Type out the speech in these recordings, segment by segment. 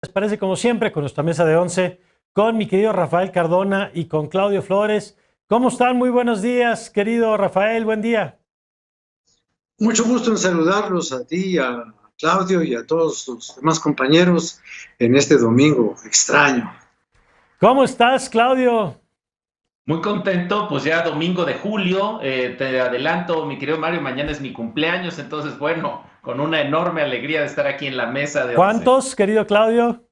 Les parece como siempre con nuestra mesa de 11, con mi querido Rafael Cardona y con Claudio Flores. ¿Cómo están? Muy buenos días, querido Rafael, buen día. Mucho gusto en saludarlos a ti, a Claudio y a todos los demás compañeros en este domingo extraño. ¿Cómo estás, Claudio? Muy contento, pues ya domingo de julio, te adelanto, mi querido Mario, mañana es mi cumpleaños, entonces bueno, con una enorme alegría de estar aquí en la mesa de 11. ¿Cuántos, querido Claudio?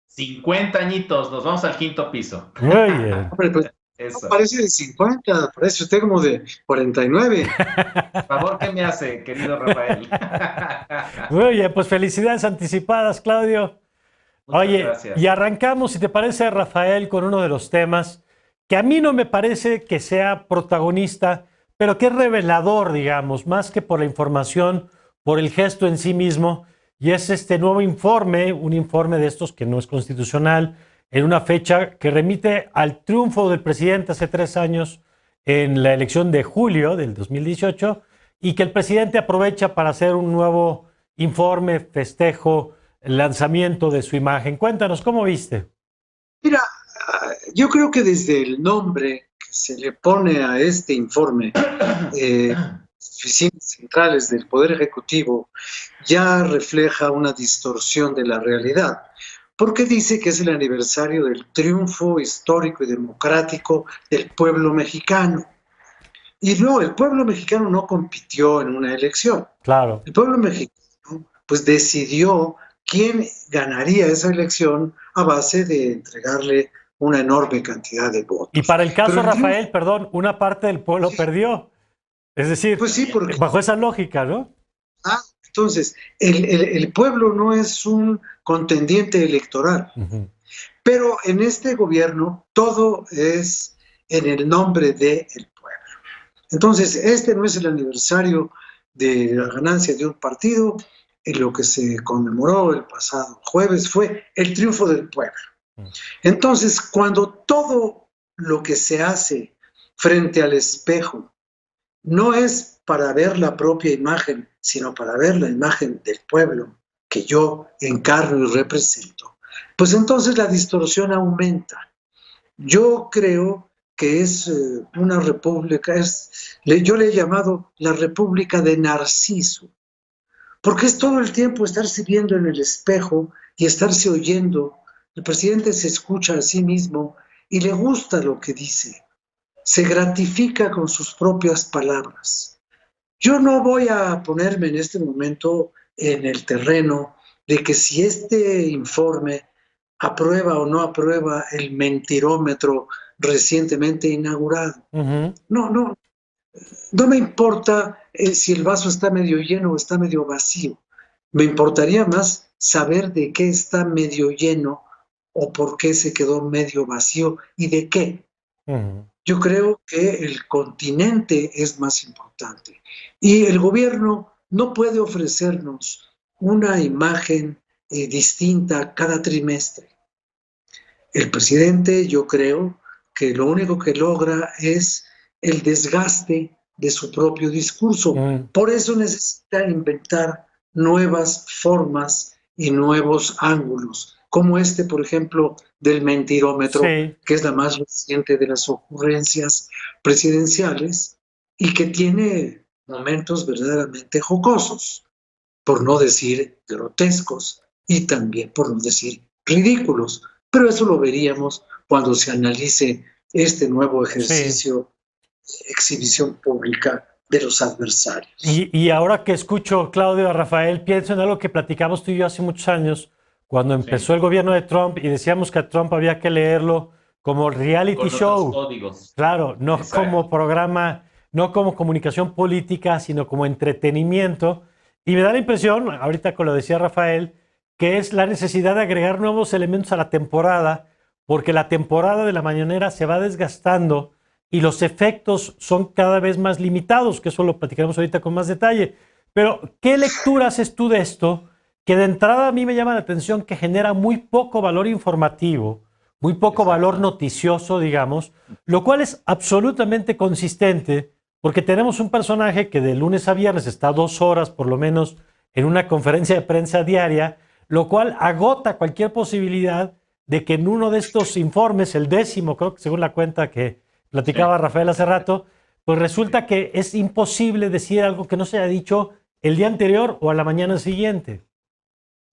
50 añitos, nos vamos al quinto piso. Muy bien. Hombre, pues no Eso. parece de 50, parece usted como de 49. Favor, ¿qué me hace, querido Rafael? Muy bien, pues felicidades anticipadas, Claudio. Muchas Oye, y gracias. arrancamos, si te parece, Rafael, con uno de los temas que a mí no me parece que sea protagonista, pero que es revelador, digamos, más que por la información, por el gesto en sí mismo, y es este nuevo informe, un informe de estos que no es constitucional, en una fecha que remite al triunfo del presidente hace 3 años en la elección de julio del 2018, y que el presidente aprovecha para hacer un nuevo informe, festejo, el lanzamiento de su imagen. Cuéntanos, ¿cómo viste? Mira, yo creo que desde el nombre que se le pone a este informe, oficinas centrales del Poder Ejecutivo, ya refleja una distorsión de la realidad, porque dice que es el aniversario del triunfo histórico y democrático del pueblo mexicano. Y no, el pueblo mexicano no compitió en una elección. Claro. El pueblo mexicano pues decidió quién ganaría esa elección a base de entregarle una enorme cantidad de Y votos. para el Pero caso, el triunfo, Rafael, perdón, una parte del pueblo sí, perdió. Es decir, pues sí, porque bajo esa lógica, ¿no? entonces el pueblo no es un contendiente electoral, Ujú. pero en este gobierno todo es en el nombre del pueblo. Entonces, este no es el aniversario de la ganancia de un partido, en lo que se conmemoró el pasado jueves fue el triunfo del pueblo. Entonces, cuando todo lo que se hace frente al espejo no es para ver la propia imagen, sino para ver la imagen del pueblo que yo encarno y represento, pues entonces la distorsión aumenta. Yo creo que es una república, yo le he llamado la república de Narciso, porque es todo el tiempo estarse viendo en el espejo y estarse oyendo. El presidente se escucha a sí mismo y le gusta lo que dice, se gratifica con sus propias palabras. Yo no voy a ponerme en este momento en el terreno de que si este informe aprueba o no aprueba el mentirómetro recientemente inaugurado. Ujú. No, no, no me importa si el vaso está medio lleno o está medio vacío. Me importaría más saber de qué está medio lleno o por qué se quedó medio vacío y de qué. Ujú. Yo creo que el continente es más importante y el gobierno no puede ofrecernos una imagen distinta cada trimestre. El presidente, yo creo que lo único que logra es el desgaste de su propio discurso. Mm. Por eso necesita inventar nuevas formas y nuevos ángulos, como este, por ejemplo, del mentirómetro, Sí. que es la más reciente de las ocurrencias presidenciales y que tiene momentos verdaderamente jocosos, por no decir grotescos, y también por no decir ridículos. Pero eso lo veríamos cuando se analice este nuevo Sí. ejercicio de exhibición pública de los adversarios. Y ahora que escucho, Claudio, a Rafael, pienso en algo que platicamos tú y yo hace muchos años, cuando empezó Sí, el gobierno de Trump y decíamos que a Trump había que leerlo como reality con otros show. códigos. Claro, no como Exacto. programa, no como comunicación política, sino como entretenimiento. Y me da la impresión, ahorita con lo decía Rafael, que es la necesidad de agregar nuevos elementos a la temporada, porque la temporada de la mañanera se va desgastando y los efectos son cada vez más limitados, que eso lo platicaremos ahorita con más detalle. Pero, ¿qué lectura haces tú de esto? Que de entrada a mí me llama la atención que genera muy poco valor informativo, muy poco valor Exacto. noticioso, digamos, lo cual es absolutamente consistente porque tenemos un personaje que de lunes a viernes está 2 horas por lo menos en una conferencia de prensa diaria, lo cual agota cualquier posibilidad de que en uno de estos informes, el 10º, creo que según la cuenta que platicaba Rafael hace rato, pues resulta que es imposible decir algo que no se haya dicho el día anterior o a la mañana siguiente.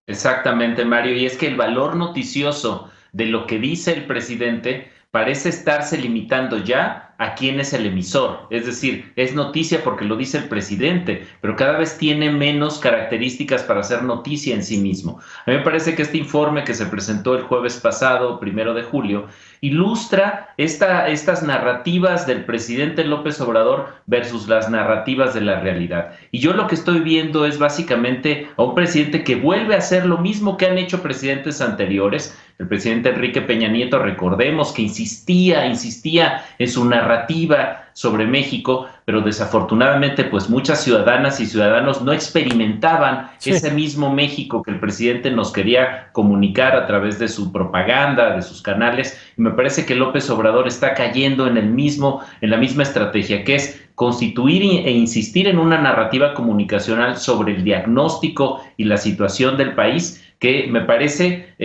Exactamente, Mario, y es que el valor noticioso de lo que dice el presidente parece estarse limitando ya a quién es el emisor. Es decir, es noticia porque lo dice el presidente, pero cada vez tiene menos características para ser noticia en sí mismo. A mí me parece que este informe que se presentó el jueves pasado, 1 de julio, ilustra estas narrativas del presidente López Obrador versus las narrativas de la realidad. Y yo lo que estoy viendo es básicamente a un presidente que vuelve a hacer lo mismo que han hecho presidentes anteriores. El presidente Enrique Peña Nieto, recordemos que insistía en su narrativa sobre México, pero desafortunadamente pues muchas ciudadanas y ciudadanos no experimentaban ese mismo México que el presidente nos quería comunicar a través de su propaganda, de sus canales, y me parece que López Obrador está cayendo en la misma estrategia, que es constituir e insistir en una narrativa comunicacional sobre el diagnóstico y la situación del país, que me parece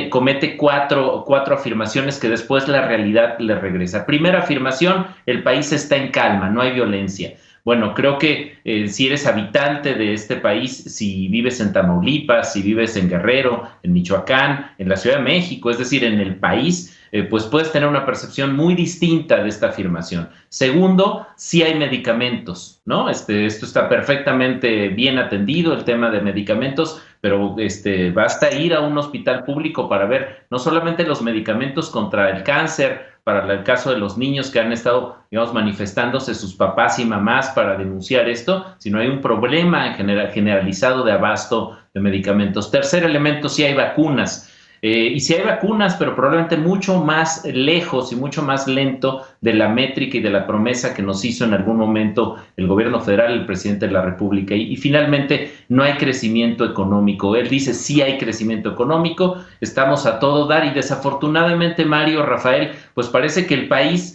comete cuatro afirmaciones que después la realidad le regresa. Primera afirmación: el país está en calma, no hay violencia. Bueno, creo que si eres habitante de este país, si vives en Tamaulipas, si vives en Guerrero, en Michoacán, en la Ciudad de México, es decir, en el país, pues puedes tener una percepción muy distinta de esta afirmación. Segundo, sí hay medicamentos, ¿no? Esto está perfectamente bien atendido, el tema de medicamentos, pero basta ir a un hospital público para ver no solamente los medicamentos contra el cáncer, para el caso de los niños que han estado, digamos, manifestándose sus papás y mamás para denunciar esto, sino hay un problema generalizado de abasto de medicamentos. Tercer elemento, sí hay vacunas. Y sí hay vacunas, pero probablemente mucho más lejos y mucho más lento de la métrica y de la promesa que nos hizo en algún momento el gobierno federal, el presidente de la República. Y finalmente, no hay crecimiento económico. Él dice, sí hay crecimiento económico, estamos a todo dar, y desafortunadamente, Mario, Rafael, pues parece que el país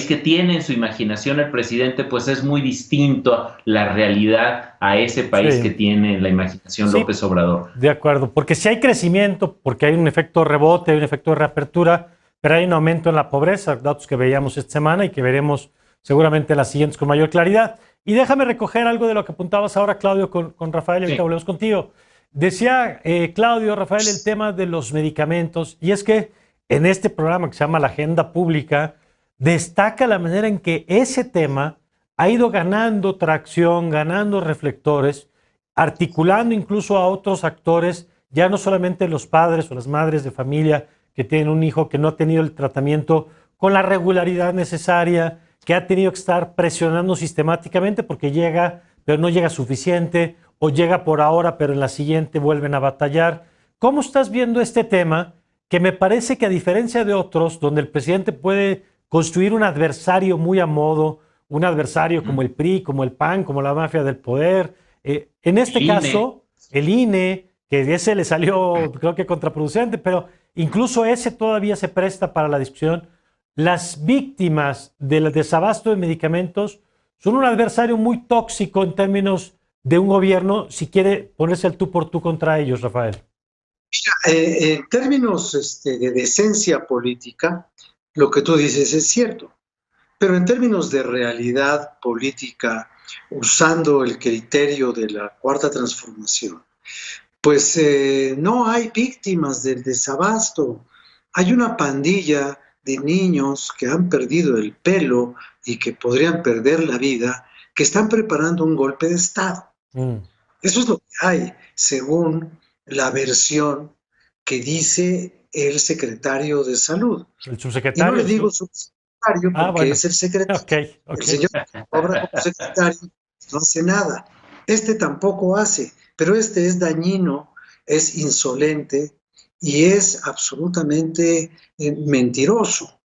que tiene en su imaginación el presidente, pues es muy distinto a la realidad, a ese país que tiene en la imaginación López Obrador. De acuerdo, porque si hay crecimiento, porque hay un efecto rebote, hay un efecto de reapertura, pero hay un aumento en la pobreza, datos que veíamos esta semana y que veremos seguramente en las siguientes con mayor claridad. Y déjame recoger algo de lo que apuntabas ahora, Claudio, con Rafael, y ahorita volvemos contigo. Decía Claudio, Rafael, el tema de los medicamentos, y es que en este programa que se llama La Agenda Pública, destaca la manera en que ese tema ha ido ganando tracción, ganando reflectores, articulando incluso a otros actores, ya no solamente los padres o las madres de familia que tienen un hijo que no ha tenido el tratamiento con la regularidad necesaria, que ha tenido que estar presionando sistemáticamente porque llega, pero no llega suficiente, o llega por ahora, pero en la siguiente vuelven a batallar. ¿Cómo estás viendo este tema? Que me parece que, a diferencia de otros, donde el presidente puede construir un adversario muy a modo, un adversario como el PRI, como el PAN, como la mafia del poder. En este caso, el INE, que ese le salió, creo que contraproducente, pero incluso ese todavía se presta para la discusión. Las víctimas del desabasto de medicamentos son un adversario muy tóxico en términos de un gobierno, si quiere ponerse el tú por tú contra ellos, Rafael. En términos de decencia política, lo que tú dices es cierto, pero en términos de realidad política, usando el criterio de la Cuarta Transformación, pues no hay víctimas del desabasto. Hay una pandilla de niños que han perdido el pelo y que podrían perder la vida, que están preparando un golpe de Estado. Eso es lo que hay, según la versión que dice el secretario de Salud. El subsecretario. Y no le digo subsecretario porque es el secretario. Okay. El señor que obra como secretario no hace nada. Este tampoco hace, pero este es dañino, es insolente y es absolutamente mentiroso.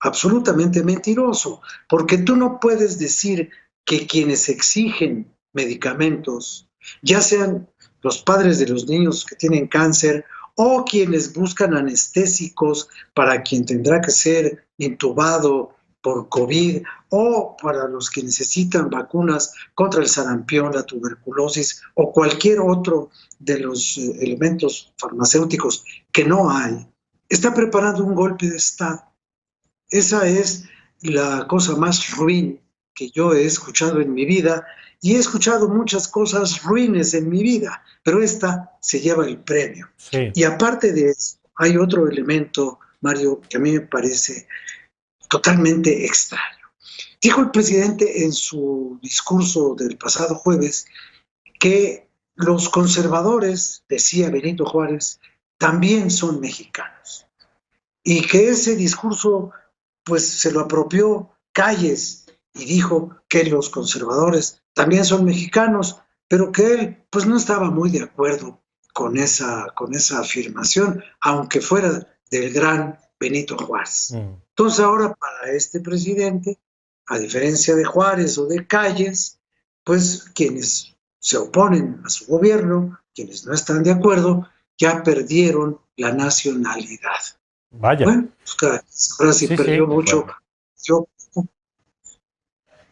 Absolutamente mentiroso. Porque tú no puedes decir que quienes exigen medicamentos, ya sean los padres de los niños que tienen cáncer o quienes buscan anestésicos para quien tendrá que ser intubado por COVID o para los que necesitan vacunas contra el sarampión, la tuberculosis o cualquier otro de los elementos farmacéuticos que no hay, está preparando un golpe de Estado. Esa es la cosa más ruin que yo he escuchado en mi vida, y he escuchado muchas cosas ruines en mi vida, pero esta se lleva el premio. Sí. Y aparte de eso, hay otro elemento, Mario, que a mí me parece totalmente extraño. Dijo el presidente en su discurso del pasado jueves que los conservadores, decía Benito Juárez, también son mexicanos. Y que ese discurso pues se lo apropió Calles y dijo que los conservadores también son mexicanos, pero que él pues no estaba muy de acuerdo con esa afirmación, aunque fuera del gran Benito Juárez. Entonces ahora para este presidente, a diferencia de Juárez o de Calles, pues quienes se oponen a su gobierno, quienes no están de acuerdo, ya perdieron la nacionalidad. Vaya. Bueno, pues ahora sí perdió mucho.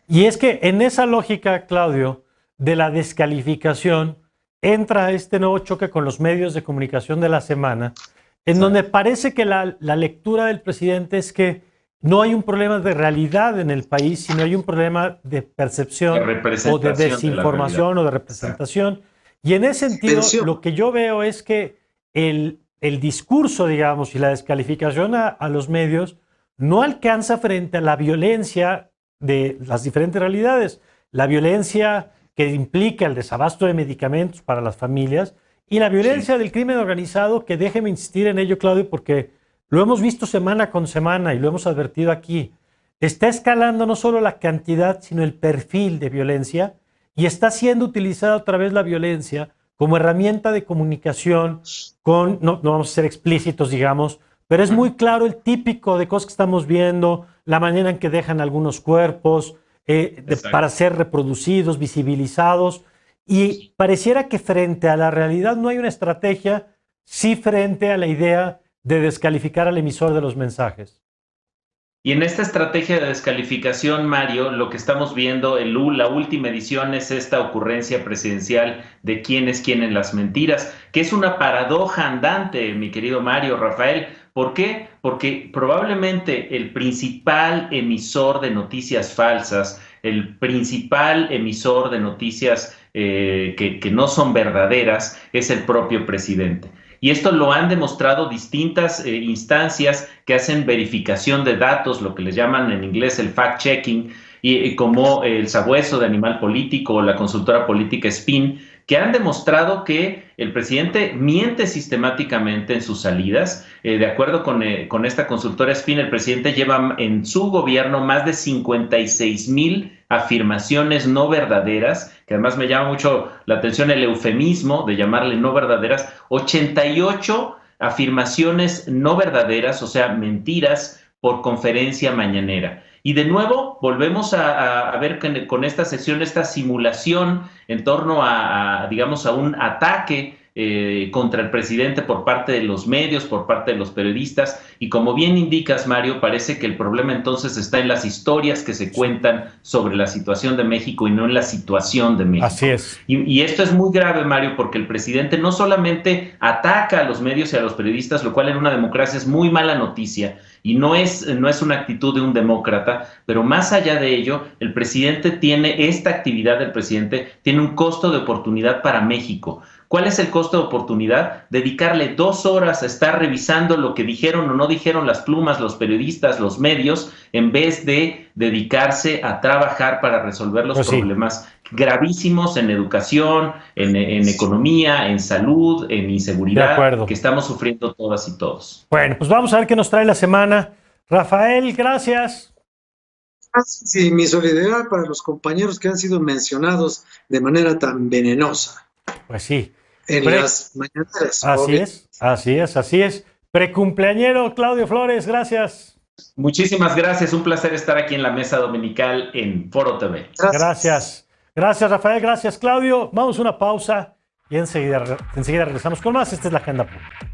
Y es que en esa lógica, Claudio, de la descalificación, entra este nuevo choque con los medios de comunicación de la semana, en donde parece que la lectura del presidente es que no hay un problema de realidad en el país, sino hay un problema de percepción o de desinformación o de representación. Y en ese sentido, lo que yo veo es que el discurso, digamos, y la descalificación a los medios no alcanza frente a la violencia de las diferentes realidades. La violencia que implica el desabasto de medicamentos para las familias y la violencia del crimen organizado, que déjeme insistir en ello, Claudio, porque lo hemos visto semana con semana y lo hemos advertido aquí. Está escalando no solo la cantidad, sino el perfil de violencia, y está siendo utilizada otra vez la violencia como herramienta de comunicación con, no vamos a ser explícitos, digamos, pero es muy claro el típico de cosas que estamos viendo, la manera en que dejan algunos cuerpos para ser reproducidos, visibilizados, y pareciera que frente a la realidad no hay una estrategia, sí frente a la idea de descalificar al emisor de los mensajes. Y en esta estrategia de descalificación, Mario, lo que estamos viendo, la última edición es esta ocurrencia presidencial de quién es quién en las mentiras, que es una paradoja andante, mi querido Mario, Rafael. ¿Por qué? Porque probablemente el principal emisor de noticias falsas, el principal emisor de noticias que no son verdaderas, es el propio presidente. Y esto lo han demostrado distintas instancias que hacen verificación de datos, lo que les llaman en inglés el fact-checking, y como el Sabueso de Animal Político o la consultora política Spin, que han demostrado que el presidente miente sistemáticamente en sus salidas. De acuerdo con esta consultora Spin, el presidente lleva en su gobierno más de 56,000 afirmaciones no verdaderas, que además me llama mucho la atención el eufemismo de llamarle no verdaderas, 88 afirmaciones no verdaderas, o sea, mentiras por conferencia mañanera. Y de nuevo volvemos a ver con esta sesión, esta simulación en torno digamos, a un ataque contra el presidente por parte de los medios, por parte de los periodistas. Y como bien indicas, Mario, parece que el problema entonces está en las historias que se cuentan sobre la situación de México y no en la situación de México. Así es. Y esto es muy grave, Mario, porque el presidente no solamente ataca a los medios y a los periodistas, lo cual en una democracia es muy mala noticia, y no es una actitud de un demócrata, pero más allá de ello, esta actividad del presidente tiene un costo de oportunidad para México. ¿Cuál es el costo de oportunidad? Dedicarle 2 horas a estar revisando lo que dijeron o no dijeron las plumas, los periodistas, los medios, en vez de dedicarse a trabajar para resolver los problemas gravísimos en educación, en economía, en salud, en inseguridad, que estamos sufriendo todas y todos. Bueno, pues vamos a ver qué nos trae la semana. Rafael, gracias. Sí, mi solidaridad para los compañeros que han sido mencionados de manera tan venenosa. Pues sí. En las mañaneras. Así es. Precumpleañero Claudio Flores, gracias. Muchísimas gracias, un placer estar aquí en la mesa dominical en Foro TV. Gracias, Rafael, gracias Claudio. Vamos a una pausa y enseguida regresamos con más. Esta es la Agenda Pública.